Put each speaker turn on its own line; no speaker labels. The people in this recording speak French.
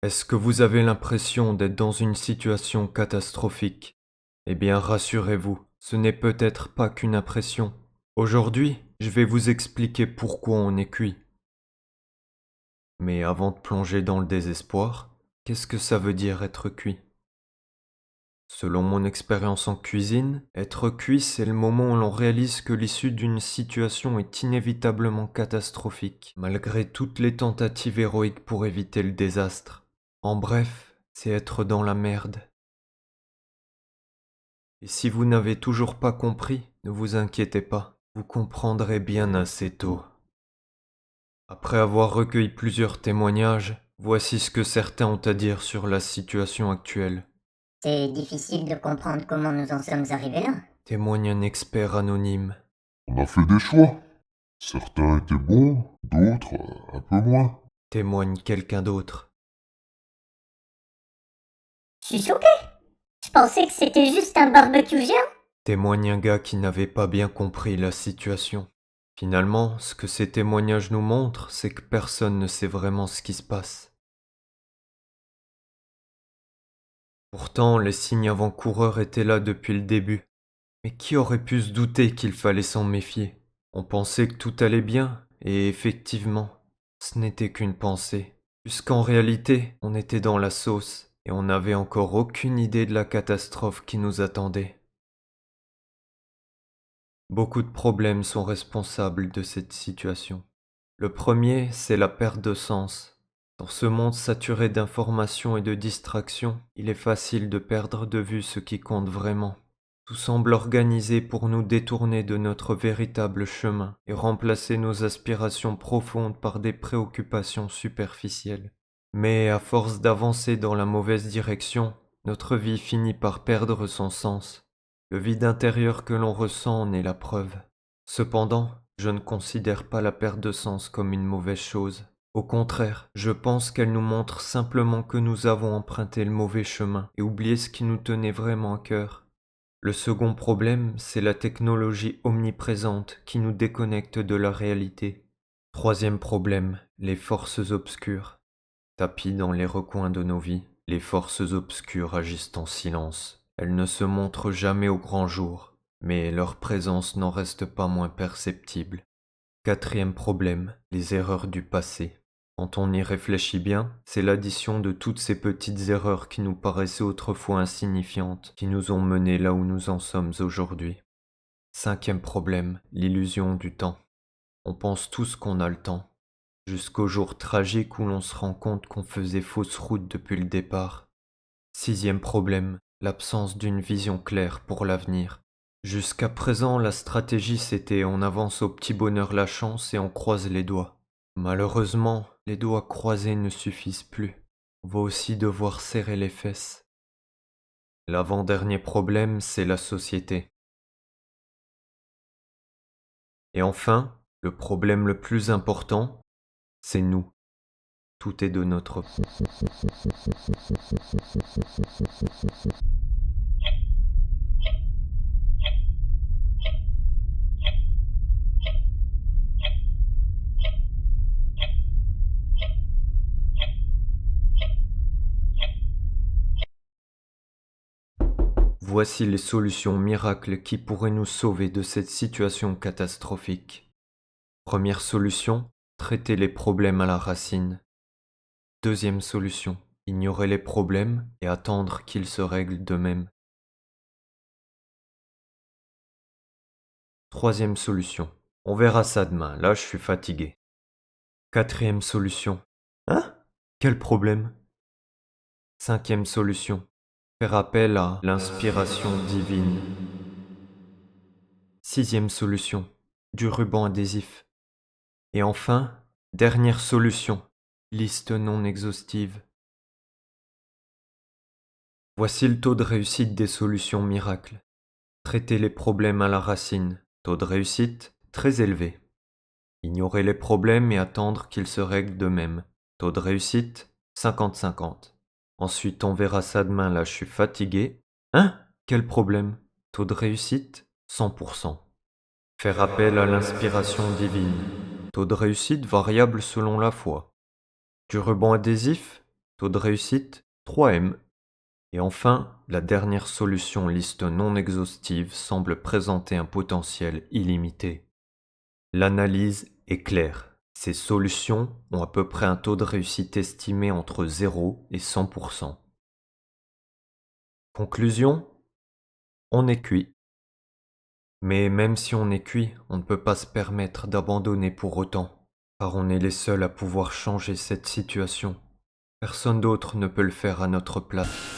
Est-ce que vous avez l'impression d'être dans une situation catastrophique? Eh bien, rassurez-vous, ce n'est peut-être pas qu'une impression. Aujourd'hui, je vais vous expliquer pourquoi on est cuit. Mais avant de plonger dans le désespoir, qu'est-ce que ça veut dire être cuit? Selon mon expérience en cuisine, être cuit, c'est le moment où l'on réalise que l'issue d'une situation est inévitablement catastrophique, malgré toutes les tentatives héroïques pour éviter le désastre. En bref, c'est être dans la merde. Et si vous n'avez toujours pas compris, ne vous inquiétez pas, vous comprendrez bien assez tôt. Après avoir recueilli plusieurs témoignages, voici ce que certains ont à dire sur la situation actuelle.
C'est difficile de comprendre comment nous en sommes arrivés là.
Témoigne un expert anonyme.
On a fait des choix. Certains étaient bons, d'autres un peu moins.
Témoigne quelqu'un d'autre.
Je suis choqué. Je pensais que c'était juste un barbecue géant.
Témoigne un gars qui n'avait pas bien compris la situation. Finalement, ce que ces témoignages nous montrent, c'est que personne ne sait vraiment ce qui se passe. Pourtant, les signes avant-coureurs étaient là depuis le début. Mais qui aurait pu se douter qu'il fallait s'en méfier? On pensait que tout allait bien, et effectivement, ce n'était qu'une pensée. Puisqu'en réalité, on était dans la sauce, et on n'avait encore aucune idée de la catastrophe qui nous attendait. Beaucoup de problèmes sont responsables de cette situation. Le premier, c'est la perte de sens. Dans ce monde saturé d'informations et de distractions, il est facile de perdre de vue ce qui compte vraiment. Tout semble organisé pour nous détourner de notre véritable chemin et remplacer nos aspirations profondes par des préoccupations superficielles. Mais à force d'avancer dans la mauvaise direction, notre vie finit par perdre son sens. Le vide intérieur que l'on ressent en est la preuve. Cependant, je ne considère pas la perte de sens comme une mauvaise chose. Au contraire, je pense qu'elle nous montre simplement que nous avons emprunté le mauvais chemin et oublié ce qui nous tenait vraiment à cœur. Le second problème, c'est la technologie omniprésente qui nous déconnecte de la réalité. Troisième problème, les forces obscures. Tapis dans les recoins de nos vies, les forces obscures agissent en silence. Elles ne se montrent jamais au grand jour, mais leur présence n'en reste pas moins perceptible. Quatrième problème, les erreurs du passé. Quand on y réfléchit bien, c'est l'addition de toutes ces petites erreurs qui nous paraissaient autrefois insignifiantes, qui nous ont menés là où nous en sommes aujourd'hui. Cinquième problème, l'illusion du temps. On pense tous qu'on a le temps, jusqu'au jour tragique où l'on se rend compte qu'on faisait fausse route depuis le départ. Sixième problème, l'absence d'une vision claire pour l'avenir. Jusqu'à présent, la stratégie c'était on avance au petit bonheur la chance et on croise les doigts. Malheureusement, les doigts croisés ne suffisent plus. On va aussi devoir serrer les fesses. L'avant-dernier problème, c'est la société. Et enfin, le problème le plus important, c'est nous. Tout est de notre faute. Voici les solutions miracles qui pourraient nous sauver de cette situation catastrophique. Première solution, traiter les problèmes à la racine. Deuxième solution, ignorer les problèmes et attendre qu'ils se règlent d'eux-mêmes. Troisième solution, on verra ça demain, là je suis fatigué. Quatrième solution, hein? Quel problème? Cinquième solution, faire appel à l'inspiration divine. Sixième solution, du ruban adhésif. Et enfin, dernière solution, liste non exhaustive. Voici le taux de réussite des solutions miracles. Traiter les problèmes à la racine, taux de réussite très élevé. Ignorer les problèmes et attendre qu'ils se règlent d'eux-mêmes, taux de réussite 50-50. Ensuite on verra ça demain, là je suis fatigué. Hein? Quel problème? Taux de réussite 100%. Faire appel à l'inspiration divine. Taux de réussite variable selon la foi. Du ruban adhésif Taux de réussite 3M. Et enfin, la dernière solution liste non exhaustive semble présenter un potentiel illimité. L'analyse est claire. Ces solutions ont à peu près un taux de réussite estimé entre 0 et 100%. Conclusion, on est cuit. Mais même si on est cuit, on ne peut pas se permettre d'abandonner pour autant, car on est les seuls à pouvoir changer cette situation. Personne d'autre ne peut le faire à notre place.